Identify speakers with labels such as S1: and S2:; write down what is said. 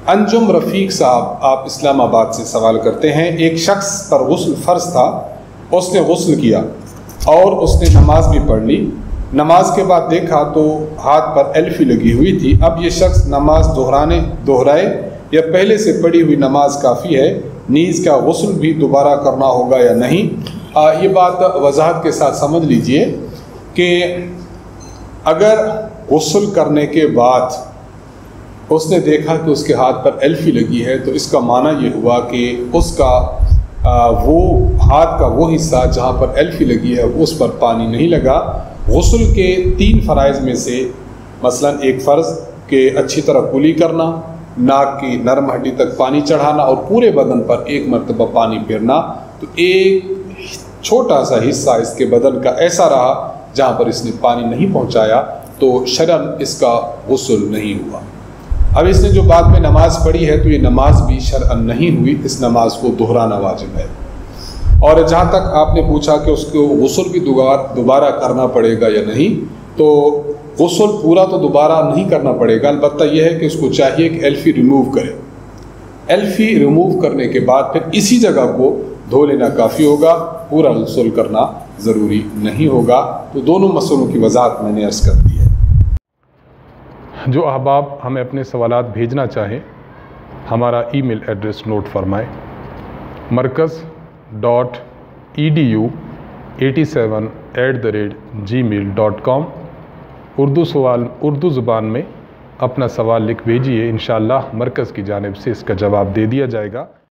S1: अंजुम रफ़ीक साहब, आप इस्लाम आबाद से सवाल करते हैं, एक शख्स पर गुस्ल फ़र्ज़ था, उसने गुस्ल किया और उसने नमाज भी पढ़ ली। नमाज के बाद देखा तो हाथ पर एल्फी लगी हुई थी। अब ये शख्स नमाज दोहराए या पहले से पढ़ी हुई नमाज काफ़ी है? नीज़ का गुस्ल भी दोबारा करना होगा या नहीं? ये बात वजाहत के साथ समझ लीजिए कि अगर गुस्ल करने के बाद उसने देखा कि उसके हाथ पर एल्फी लगी है, तो इसका माना ये हुआ कि उसका वो हाथ का वो हिस्सा जहाँ पर एल्फी लगी है उस पर पानी नहीं लगा। गुस्ल के 3 फ़राइज़ में से मसलन एक फ़र्ज़ के अच्छी तरह कुली करना, नाक की नरम हड्डी तक पानी चढ़ाना और पूरे बदन पर एक मरतबा पानी फेरना, तो एक छोटा सा हिस्सा इसके बदन का ऐसा रहा जहाँ पर इसने पानी नहीं पहुँचाया, तो शरअन इसका गुस्ल नहीं हुआ। अब इसने जो बाद में नमाज़ पढ़ी है तो ये नमाज भी शरअन नहीं हुई, इस नमाज को दोहराना वाजिब है। और जहाँ तक आपने पूछा कि उसको गुस्ल भी दोबारा करना पड़ेगा या नहीं, तो गुस्ल पूरा तो दोबारा नहीं करना पड़ेगा, अलबत्ता यह है कि उसको चाहिए कि एल्फी रिमूव करे। एल्फी रिमूव करने के बाद फिर इसी जगह को धो लेना काफ़ी होगा, पूरा गुस्ल करना ज़रूरी नहीं होगा। तो दोनों मसलों की वजाहत मैंने अर्ज़ कर दी है।
S2: जो अहबाब हमें अपने सवालात भेजना चाहें, हमारा ईमेल एड्रेस नोट फरमाएं, markaz.edu87@gmail.com। उर्दू ज़ुबान में अपना सवाल लिख भेजिए, इंशाअल्लाह मरकज़ की जानिब से इसका जवाब दे दिया जाएगा।